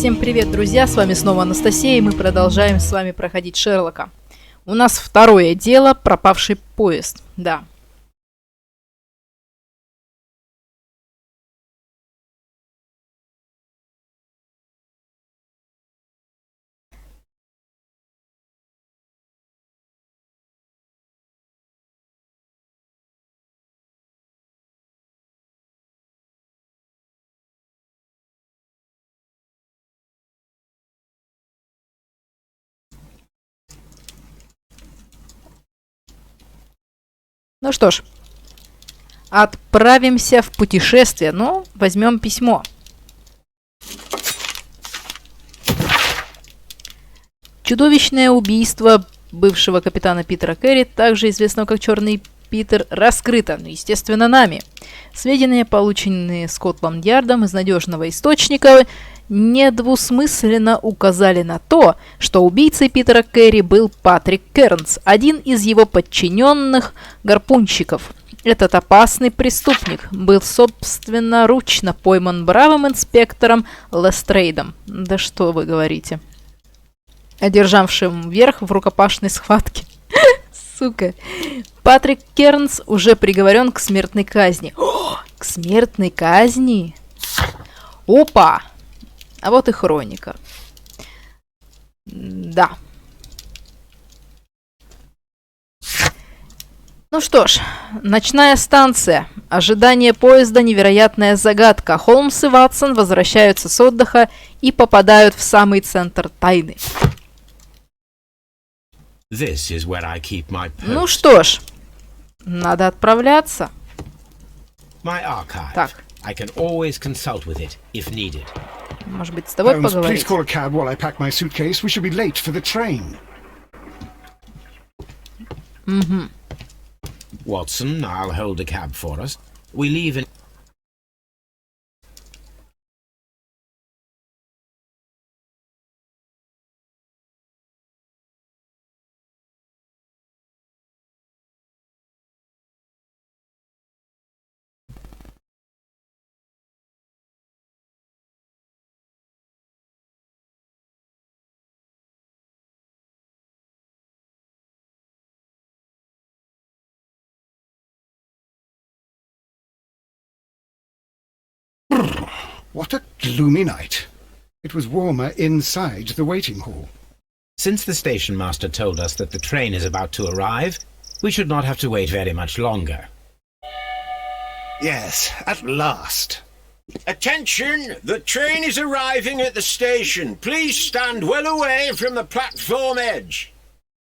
Всем привет, друзья! С вами снова Анастасия, и мы продолжаем с вами проходить Шерлока. У нас второе дело «Пропавший поезд». Да. Ну что ж, отправимся в путешествие. Ну, возьмем письмо. Чудовищное убийство бывшего капитана Питера Керри, также известного как Черный Питер, раскрыто, ну, естественно, нами. Сведения, полученные Скотланд-Ярдом из надежного источника, недвусмысленно указали на то, что убийцей Питера Керри был Патрик Кернс, один из его подчиненных гарпунщиков. Этот опасный преступник был собственноручно пойман бравым инспектором Лестрейдом. Да что вы говорите. Одержавшим верх в рукопашной схватке. Сука. Патрик Кернс уже приговорен к смертной казни. О, к смертной казни? Опа! А вот и хроника. Да. Ну что ж, ночная станция. Ожидание поезда — невероятная загадка. Холмс и Ватсон возвращаются с отдыха и попадают в самый центр тайны. Ну что ж, надо отправляться. Так. Может быть, с тобой поговорить? Угу. Watson, I'll hold a cab for us. We leave in... What a gloomy night. It was warmer inside the waiting hall. Since the station master told us that the train is about to arrive, we should not have to wait very much longer. Yes, at last. Attention! The train is arriving at the station. Please stand well away from the platform edge.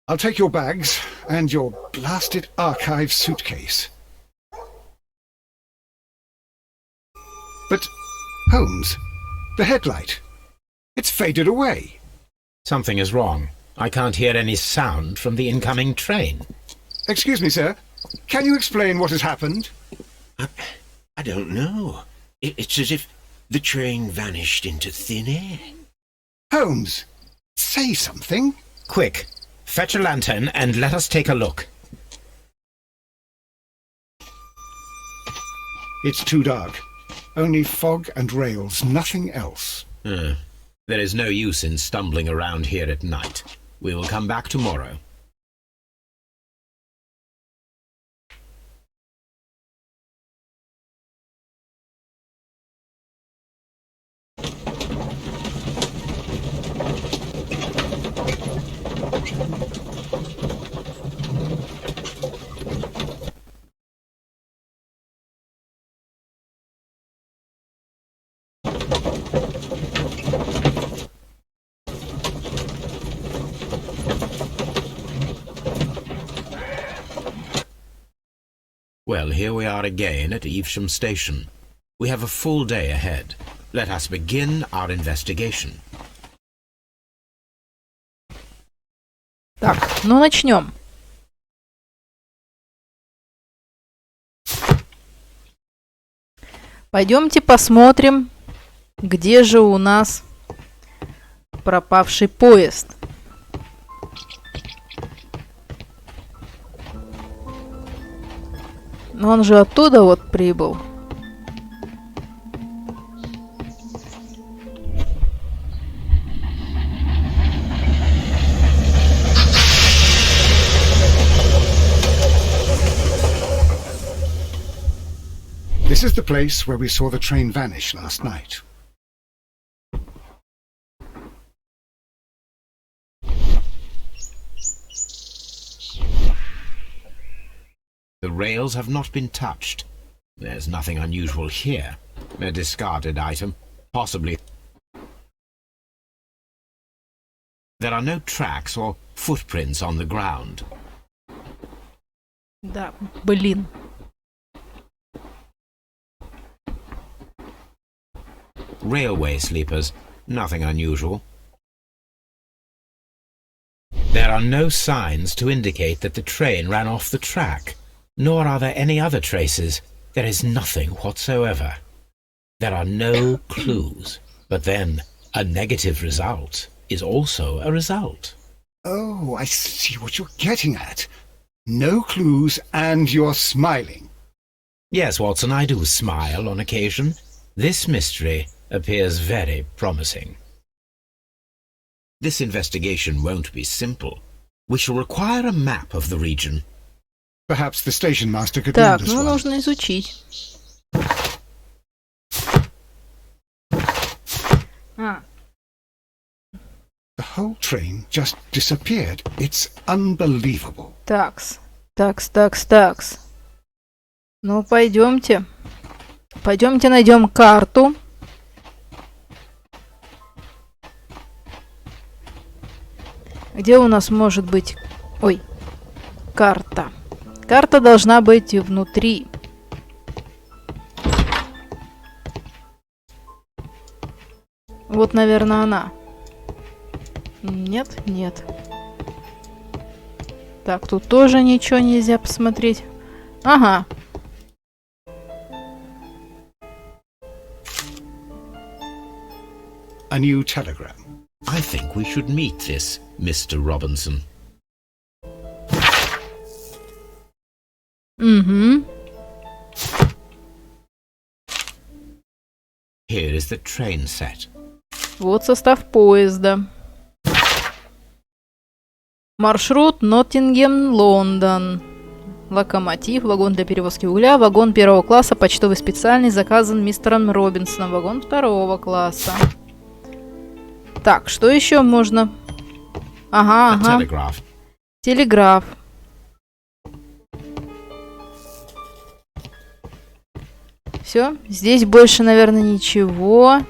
I'll take your bags and your blasted archive suitcase. But, Holmes, the headlight. It's faded away. Something is wrong. I can't hear any sound from the incoming train. Excuse me, sir. Can you explain what has happened? I don't know. It's as if the train vanished into thin air. Holmes, say something. Quick, fetch a lantern and let us take a look. It's too dark. Only fog and rails, nothing else. There is no use in stumbling around here at night. We will come back tomorrow. Well, here we are again at Evesham Station. We have a full day ahead. Let us begin our investigation. Так, ну начнем. Пойдемте посмотрим, где же у нас пропавший поезд. Но он же оттуда вот прибыл. This is the place where we saw the train vanish last night. The rails have not been touched. There's nothing unusual here. A discarded item, possibly. There are no tracks or footprints on the ground. Да, блин. Railway sleepers, nothing unusual. There are no signs to indicate that the train ran off the track, nor are there any other traces. There is nothing whatsoever. There are no clues. But then, a negative result is also a result. Oh, I see what you're getting at. No clues and you're smiling. Yes, Watson, I do smile on occasion. This mystery appears very promising. This investigation won't be simple. We shall require a map of the region. Perhaps the station master could Так, lend us ну one. нужно изучить. А, The whole train just disappeared. It's unbelievable. такс. Такс. Ну, пойдемте. Пойдемте найдем карту. Где у нас может быть... Ой, карта. Карта должна быть внутри. Вот, наверное, она. Нет, нет. Так, тут тоже ничего нельзя посмотреть. Ага. A new telegram. I think we should meet this Mr. Robinson. Угу. Here is the train set. Вот состав поезда. Маршрут Ноттингем-Лондон. Локомотив, вагон для перевозки угля, вагон первого класса, почтовый специальный, заказан мистером Робинсоном, вагон второго класса. Так, что еще можно? Ага. Telegraph. Телеграф. Все, здесь больше, наверное, ничего.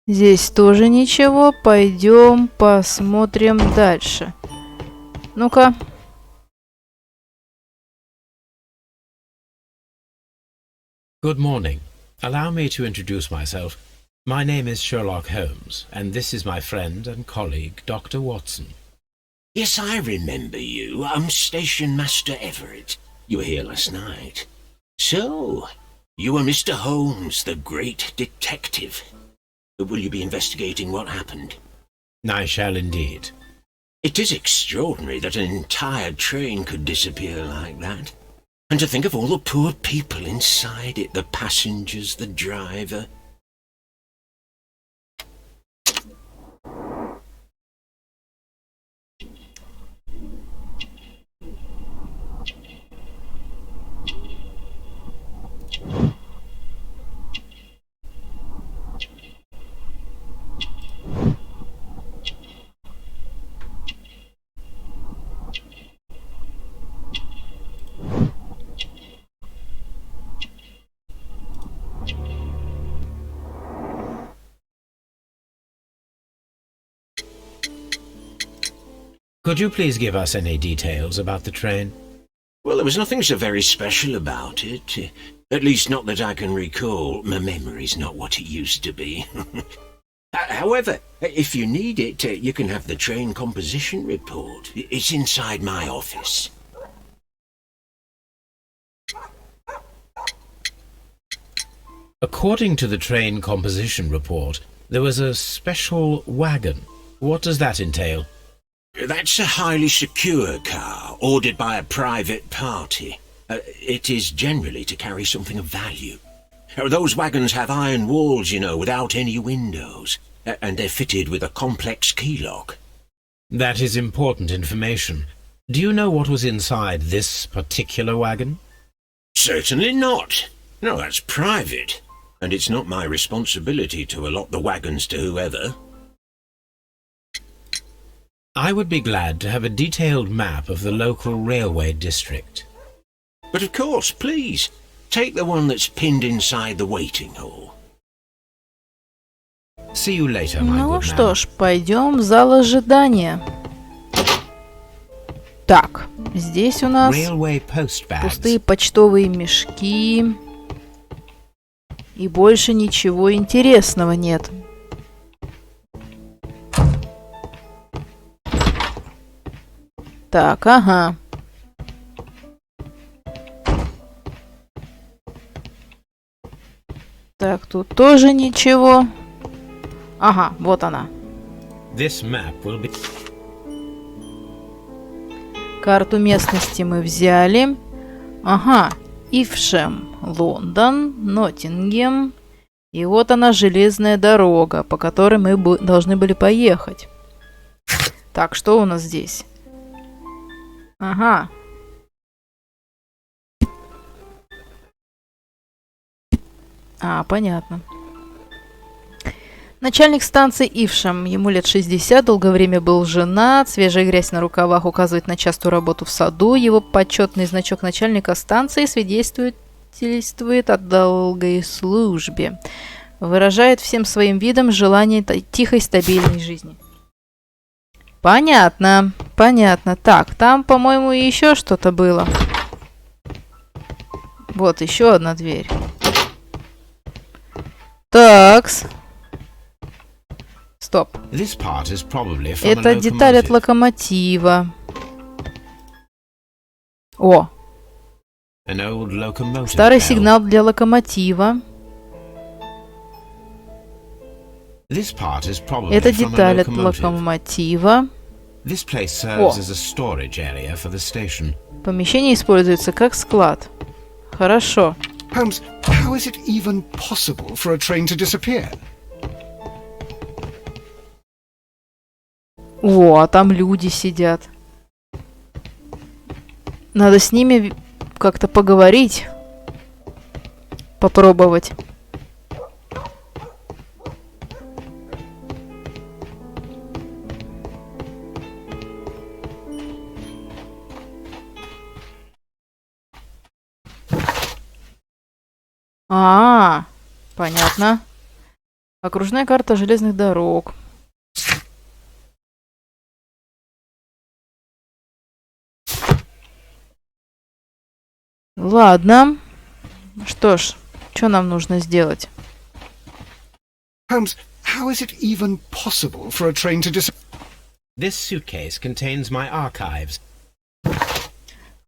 Здесь тоже ничего. Пойдем посмотрим дальше. Ну-ка. Good morning. Allow me to introduce myself. My name is Sherlock Holmes, and this is my friend and colleague, Dr. Watson. Yes, I remember you. I'm Station Master Everett. You were here last night. So, you are Mr. Holmes, the great detective. Will you be investigating what happened? I shall indeed. It is extraordinary that an entire train could disappear like that. And to think of all the poor people inside it, the passengers, the driver. Could you please give us any details about the train? Well, there was nothing so very special about it. At least not that I can recall. My memory's not what it used to be. However, if you need it, you can have the train composition report. It's inside my office. According to the train composition report, there was a special wagon. What does that entail? That's a highly secure car, ordered by a private party. It is generally to carry something of value. Those wagons have iron walls, you know, without any windows. and they're fitted with a complex key lock. That is important information. Do you know what was inside this particular wagon? Certainly not. No, that's private. And it's not my responsibility to allot the wagons to whoever. I would be glad to have a detailed map of the local railway district. But of course, please, take the one that's pinned inside the waiting hall. See you later, my Ну good что man. ж, пойдем в зал ожидания. Так, здесь у нас Railway post bags. пустые почтовые мешки. И больше ничего интересного нет. Так, ага. Так, тут тоже ничего. Ага, вот она. This map will be... Карту местности мы взяли. Ага, Ившем, Лондон, Ноттингем. И вот она, железная дорога, по которой мы должны были поехать. Так, что у нас здесь? Ага. А, понятно. Начальник станции Ившем. Ему лет 60, долгое время был женат. Свежая грязь на рукавах указывает на частую работу в саду. Его почетный значок начальника станции свидетельствует о долгой службе. Выражает всем своим видом желание тихой, стабильной жизни. Понятно, понятно. Так, там, по-моему, еще что-то было. Вот, еще одна дверь. Такс. Стоп. This part is probably from a Это деталь от locomotive. локомотива. О, An old locomotive старый bell. сигнал для локомотива. This part is probably Это from a деталь от locomotive. локомотива. This place serves О. as a storage area for the station. Помещение используется как склад. Хорошо. Holmes, how is it even possible for a train to disappear? О, а там люди сидят. Надо с ними как-то поговорить. Попробовать. А, понятно. Окружная карта железных дорог. Ладно. Что ж, что нам нужно сделать? Holmes, how is it even possible for a train to disappear? This suitcase contains my archives.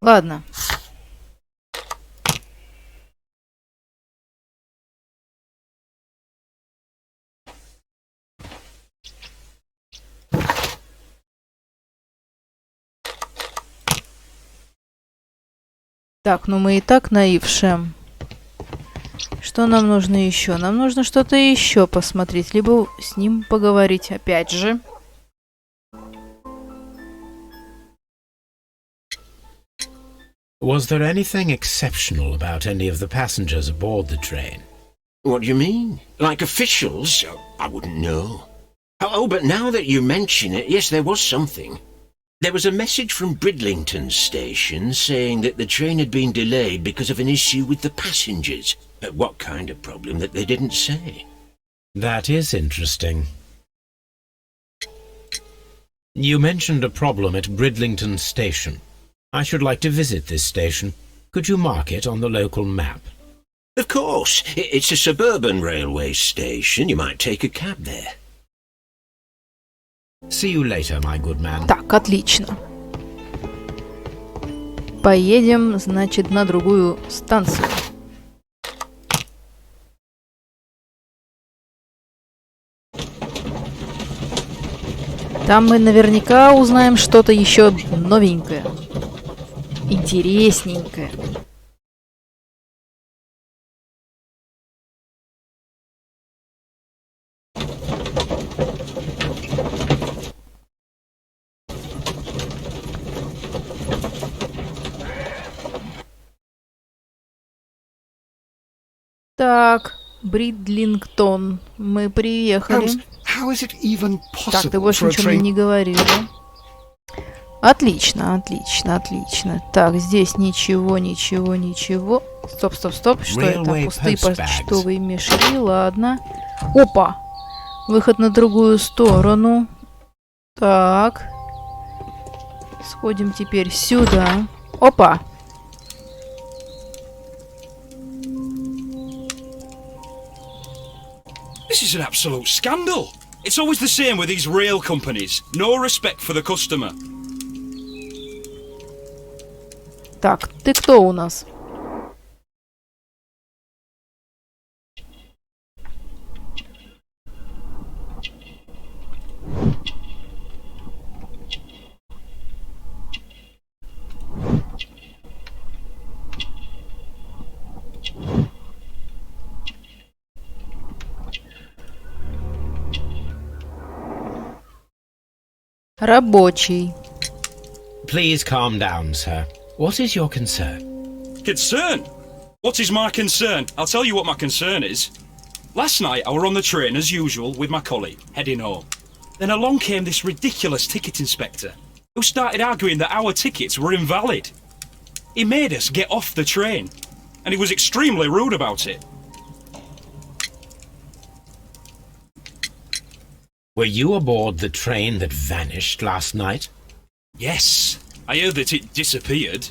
Ладно. Так, ну мы и так наившем. Что нам нужно еще? Нам нужно что-то еще посмотреть, либо с ним поговорить опять же. Was there anything exceptional about any of the passengers aboard the train? What do you mean? Like officials? Oh, I wouldn't know. Oh, but now that you mention it, yes, there was something. There was a message from Bridlington station saying that the train had been delayed because of an issue with the passengers. But what kind of problem that they didn't say? That is interesting. You mentioned a problem at Bridlington Station. I should like to visit this station. Could you mark it on the local map? Of course. It's a suburban railway station. You might take a cab there. See you later, my good man. Так, отлично. Поедем, значит, на другую станцию. Там мы наверняка узнаем что-то еще новенькое, интересненькое. Так, Бридлингтон. Мы приехали. Holmes, how is it even Так, ты possible больше for a ничего мне train... не говорил, да? Отлично, отлично, отлично. Так, здесь ничего, ничего, ничего. Стоп, стоп, стоп. Что это? Railway Пустые postbags. почтовые мешки, ладно. Опа! Выход на другую сторону. Так. Сходим теперь сюда. Опа! This is an absolute scandal. It's always the same with these rail companies. No respect for the customer. Так, ты кто у нас? Рабочий. Please calm down, sir. What is your concern? Concern? What is my concern? I'll tell you what my concern is. Last night I were on the train as usual with my colleague, heading home. Then along came this ridiculous ticket inspector, who started arguing that our tickets were invalid. He made us get off the train, and he was extremely rude about it. Were you aboard the train that vanished last night? Yes, I heard that it disappeared.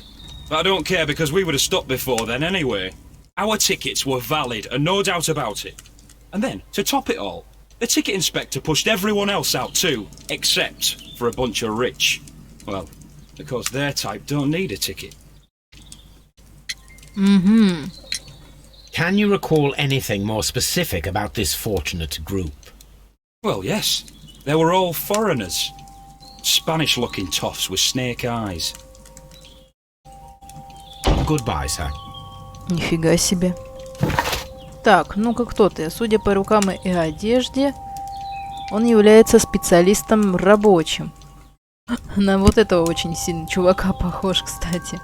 But I don't care because we would have stopped before then anyway. Our tickets were valid and no doubt about it. And then, to top it all, the ticket inspector pushed everyone else out too, except for a bunch of rich. Well, because their type don't need a ticket. Угу. Can you recall anything more specific about this fortunate group? Well, yes. They were all foreigners. Spanish-looking toffs with snake eyes. Goodbye, sir. Нифига себе. Так, ну-ка, кто ты? Судя по рукам и одежде, он является специалистом рабочим. На вот этого очень сильно чувака похож, кстати.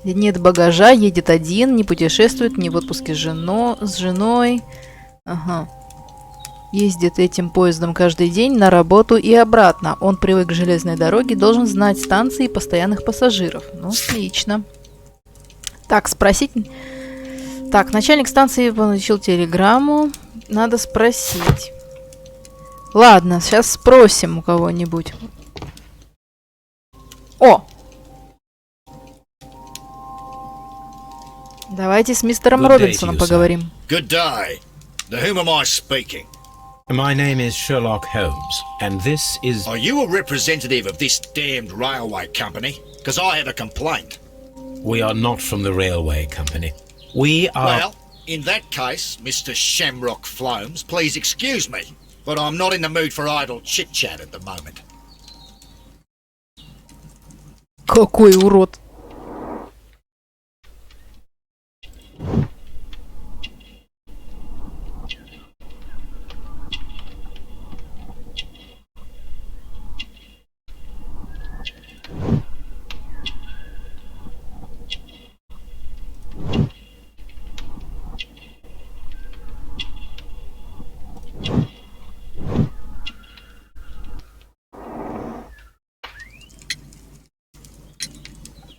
Нет багажа, едет один, не путешествует, не в отпуске с женой. Ага. Ездит этим поездом каждый день на работу и обратно. Он привык к железной дороге, должен знать станции и постоянных пассажиров. Ну, отлично. Так, спросить... Так, начальник станции получил телеграмму. Надо спросить. Ладно, сейчас спросим у кого-нибудь. О! Давайте с мистером Good day to Робинсоном you, sir. поговорим. Good day. To whom am I speaking? My name is Sherlock Holmes, and this is... Are you a representative of this damned railway company? Because I have a complaint. We are not from the railway company. We are... Well, in that case, Mr. Shamrock Flomes, please excuse me, but I'm not in the mood for idle chit-chat at the moment. Какой урод.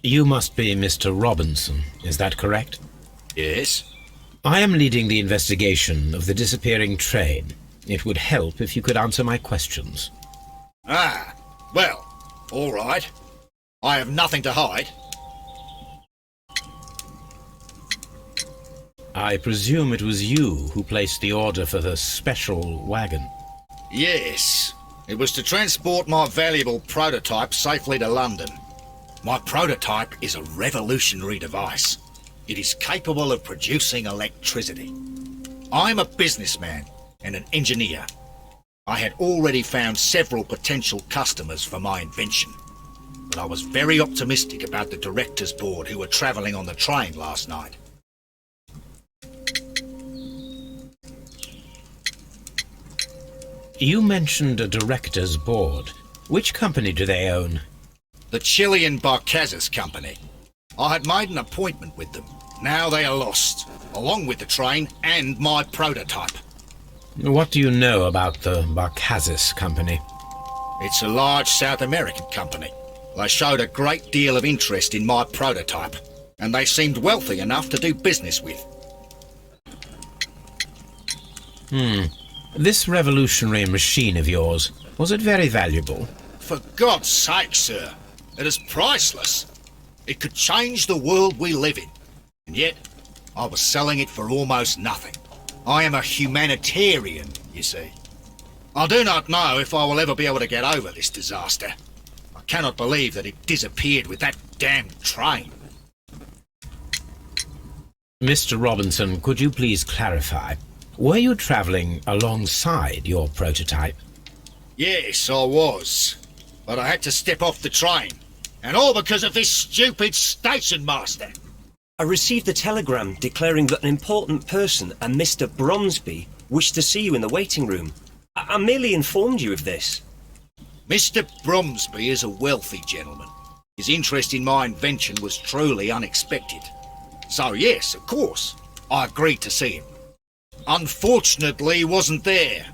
You must be Mr. Robinson, is that correct? Yes? I am leading the investigation of the disappearing train. It would help if you could answer my questions. Ah, well, all right. I have nothing to hide. I presume it was you who placed the order for the special wagon. Yes, it was to transport my valuable prototype safely to London. My prototype is a revolutionary device. It is capable of producing electricity. I'm a businessman and an engineer. I had already found several potential customers for my invention, but I was very optimistic about the directors' board who were travelling on the train last night. You mentioned a director's board. Which company do they own? The Chilean Barcazas Company. I had made an appointment with them. Now they are lost, along with the train and my prototype. What do you know about the Barkazis company? It's a large South American company. They showed a great deal of interest in my prototype, and they seemed wealthy enough to do business with. This revolutionary machine of yours, was it very valuable? For God's sake, sir, it is priceless. It could change the world we live in. And yet, I was selling it for almost nothing. I am a humanitarian, you see. I do not know if I will ever be able to get over this disaster. I cannot believe that it disappeared with that damned train. Mr. Robinson, could you please clarify? Were you travelling alongside your prototype? Yes, I was. But I had to step off the train. And all because of this stupid station master. I received a telegram declaring that an important person, a Mr. Bromsby, wished to see you in the waiting room. I merely informed you of this. Mr. Bromsby is a wealthy gentleman. His interest in my invention was truly unexpected. So yes, of course, I agreed to see him. Unfortunately, he wasn't there.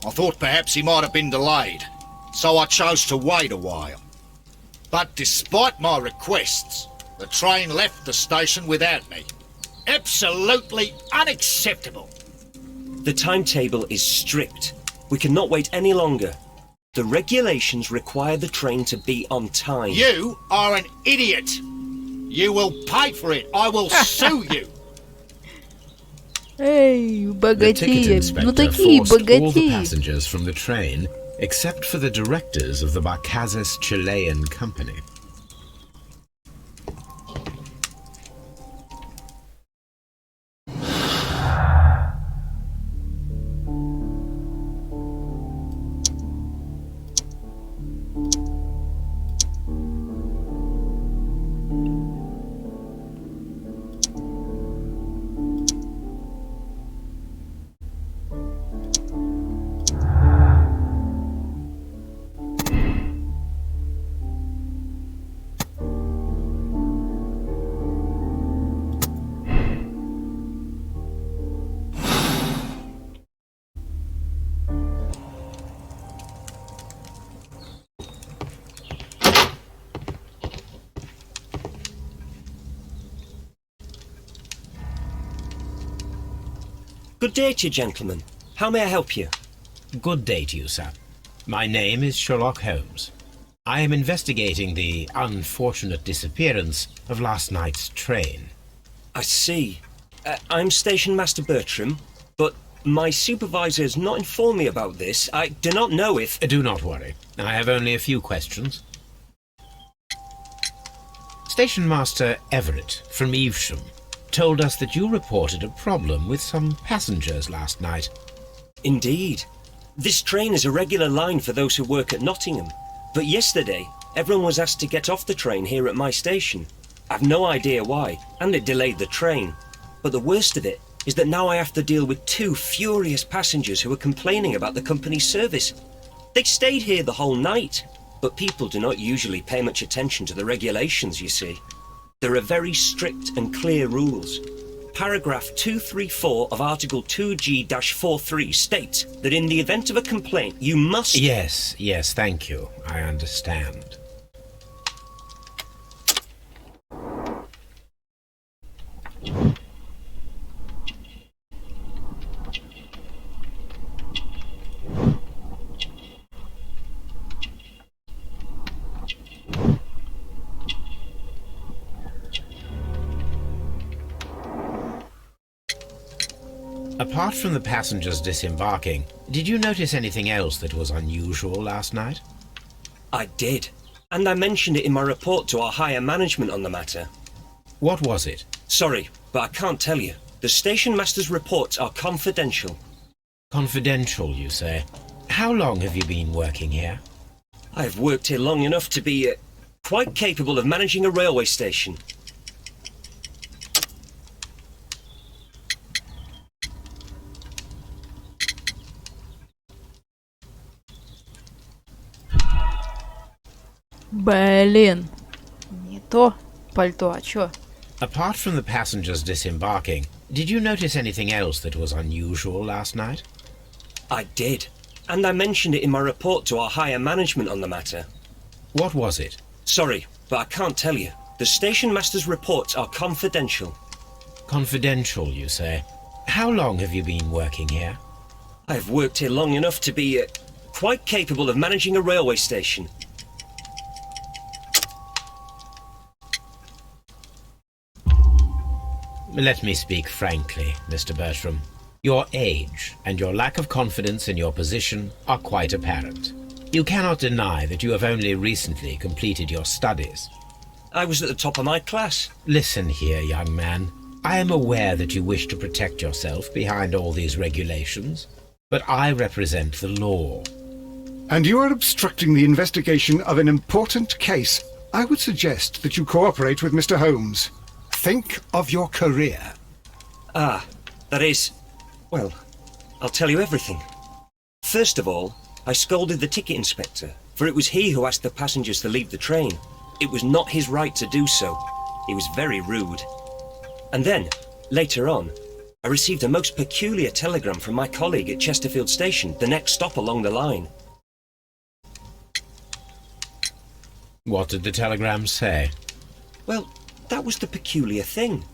I thought perhaps he might have been delayed, so I chose to wait a while. But despite my requests, the train left the station without me. Absolutely unacceptable. The timetable is strict. We cannot wait any longer. The regulations require the train to be on time. You are an idiot. You will pay for it. I will sue you. Эй, The ticket богатеи. inspector Ну такие forced all the богатеи. passengers from the train, except for the directors of the Barkazis Chilean company. Good day to you, gentlemen. How may I help you? Good day to you, sir. My name is Sherlock Holmes. I am investigating the unfortunate disappearance of last night's train. I see. I'm Station Master Bertram, but my supervisor has not informed me about this. I do not know if... Do not worry. I have only a few questions. Station Master Everett from Evesham told us that you reported a problem with some passengers last night. Indeed. This train is a regular line for those who work at Nottingham. But yesterday, everyone was asked to get off the train here at my station. I've no idea why, and it delayed the train. But the worst of it is that now I have to deal with two furious passengers who are complaining about the company's service. They stayed here the whole night, but people do not usually pay much attention to the regulations, you see. There are very strict and clear rules. Paragraph 234 of Article 2G-43 states that in the event of a complaint, you must... Yes, thank you. I understand. Apart from the passengers disembarking, did you notice anything else that was unusual last night? I did. And I mentioned it in my report to our higher management on the matter. What was it? Sorry, but I can't tell you. The station master's reports are confidential. Confidential, you say? How long have you been working here? I have worked here long enough to be quite capable of managing a railway station. Блин. Не то пальто, а чё? Apart from the passengers disembarking, did you notice anything else that was unusual last night? I did. And I mentioned it in my report to our higher management on the matter. What was it? Sorry, but I can't tell you. The station master's reports are confidential. Confidential, you say? How long have you been working here? I've worked here long enough to be quite capable of managing a railway station. Let me speak frankly, Mr. Bertram. Your age and your lack of confidence in your position are quite apparent. You cannot deny that you have only recently completed your studies. I was at the top of my class. Listen here, young man. I am aware that you wish to protect yourself behind all these regulations, but I represent the law. And you are obstructing the investigation of an important case. I would suggest that you cooperate with Mr. Holmes. Think of your career. Ah, that is... Well, I'll tell you everything. First of all, I scolded the ticket inspector, for it was he who asked the passengers to leave the train. It was not his right to do so. He was very rude. And then, later on, I received a most peculiar telegram from my colleague at Chesterfield Station, the next stop along the line. What did the telegram say? Well, that was the peculiar thing.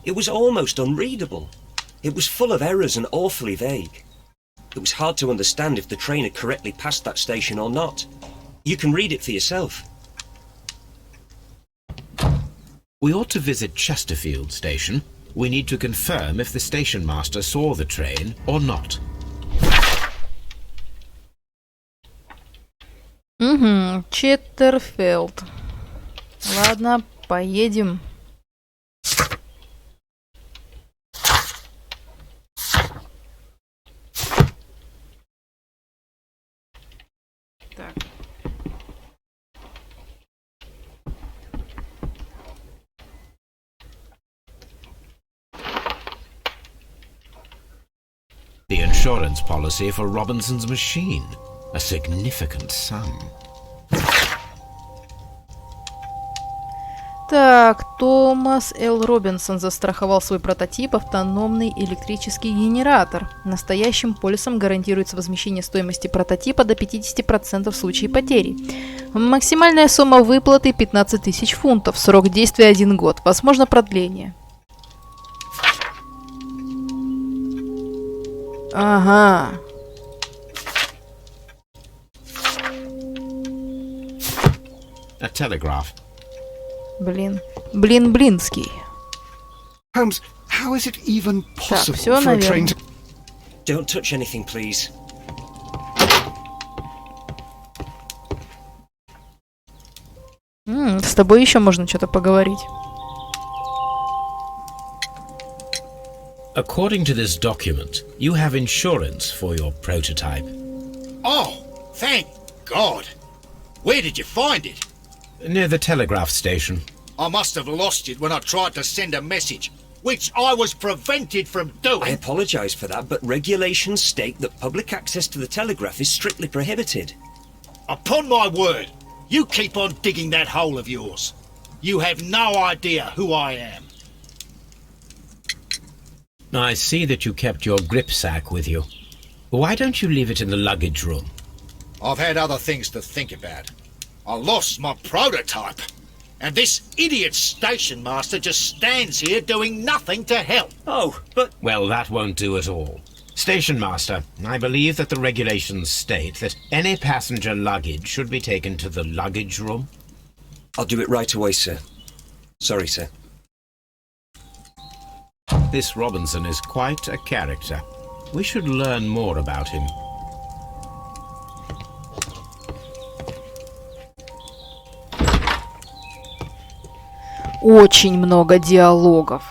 It was almost unreadable. It was full of errors and awfully vague. It was hard to understand if the train had correctly passed that station or not. You can read it for yourself. We ought to visit Chesterfield Station. We need to confirm if the station master saw the train or not. Четтерфилд. Ладно, поедем. Так. The insurance policy for Robinson's machine. A significant sum. Так, Томас Л. Робинсон застраховал свой прототип автономный электрический генератор. Настоящим полисом гарантируется возмещение стоимости прототипа до 50% в случае потери. Максимальная сумма выплаты 15 тысяч фунтов. Срок действия 1 год. Возможно продление. Ага. A telegraph. Блинский. Holmes, how is it even possible всё, for a train наверное. to... Don't touch anything, please. С тобой еще можно что-то поговорить. According to this document, you have insurance for your prototype. Oh, thank God. Where did you find it? Near the telegraph station. I must have lost it when I tried to send a message, which I was prevented from I doing. apologise for that, but regulations state that public access to the telegraph is strictly prohibited. Upon my word, you keep on digging that hole of yours. You have no idea who I am. I see that you kept your gripsack with you. Why don't you leave it in the luggage room? I've had other things to think about. I lost my prototype. And this idiot station master just stands here doing nothing to help. Oh, but... Well, that won't do at all. Station master, I believe that the regulations state that any passenger luggage should be taken to the luggage room. I'll do it right away, sir. Sorry, sir. This Robinson is quite a character. We should learn more about him. Очень много диалогов.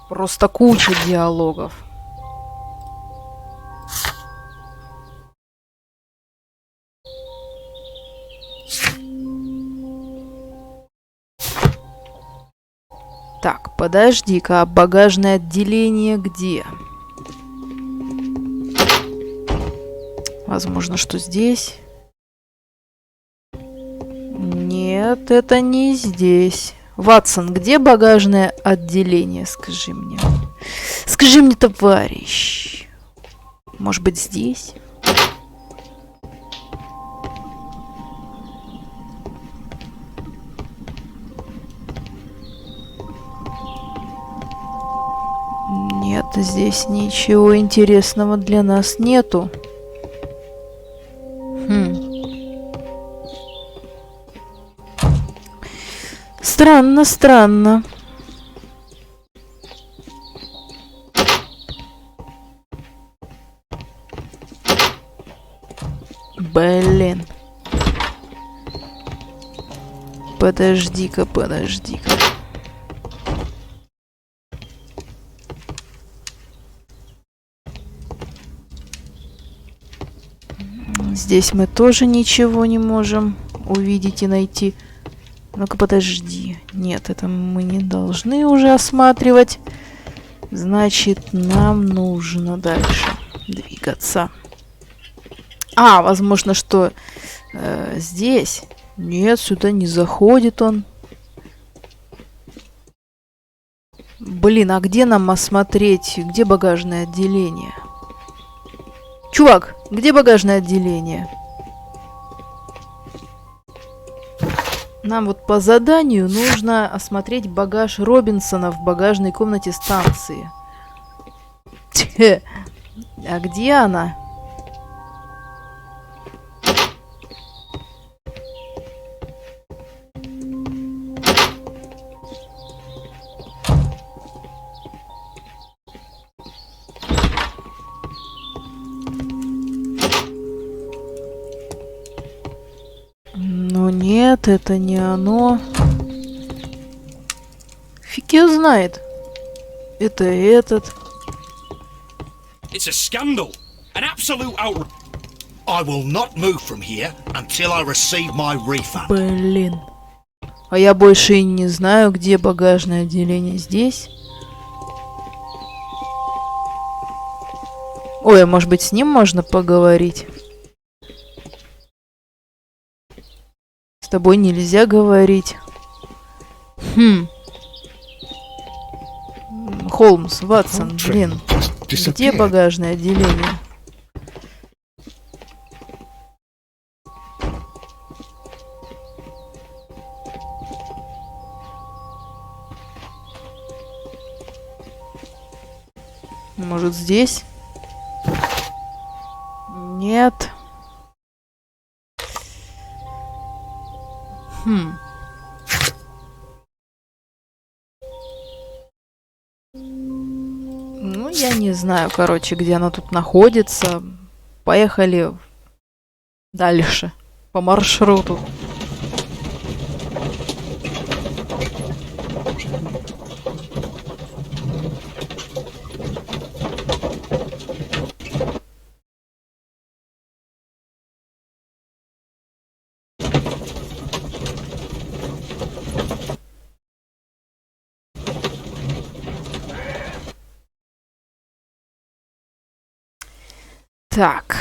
Просто куча диалогов. Так, подожди-ка, а багажное отделение где? Возможно, что здесь. Нет, это не здесь. Ватсон, где багажное отделение? Скажи мне. Скажи мне, товарищ. Может быть, здесь? Нет, здесь ничего интересного для нас нету. Странно, странно. Блин. Подожди-ка, подожди-ка. Здесь мы тоже ничего не можем увидеть и найти. Ну-ка, подожди. Нет, это мы не должны уже осматривать. Значит, нам нужно дальше двигаться. А, возможно, что здесь. Нет, сюда не заходит он. Блин, а где нам осмотреть? Где багажное отделение? Чувак, где багажное отделение? Нам вот по заданию нужно осмотреть багаж Робинсона в багажной комнате станции. А где она? Ну нет, это не оно. Фиг его знает. Это этот. It's a scandal. An absolute outrage. I will not move from here until I receive my refund. Блин. А я больше и не знаю, где багажное отделение. Здесь? Ой, а может быть, с ним можно поговорить? С тобой нельзя говорить. Холмс, Ватсон, блин. Где багажное отделение? Может, здесь? Нет. Ну, я не знаю, короче, где она тут находится. Поехали дальше по маршруту. Так.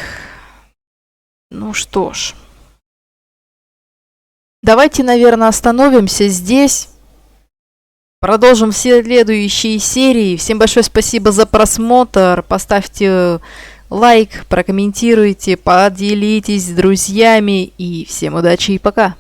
Ну что ж. Давайте, наверное, остановимся здесь. Продолжим все следующие серии. Всем большое спасибо за просмотр. Поставьте лайк, прокомментируйте, поделитесь с друзьями. И всем удачи и пока.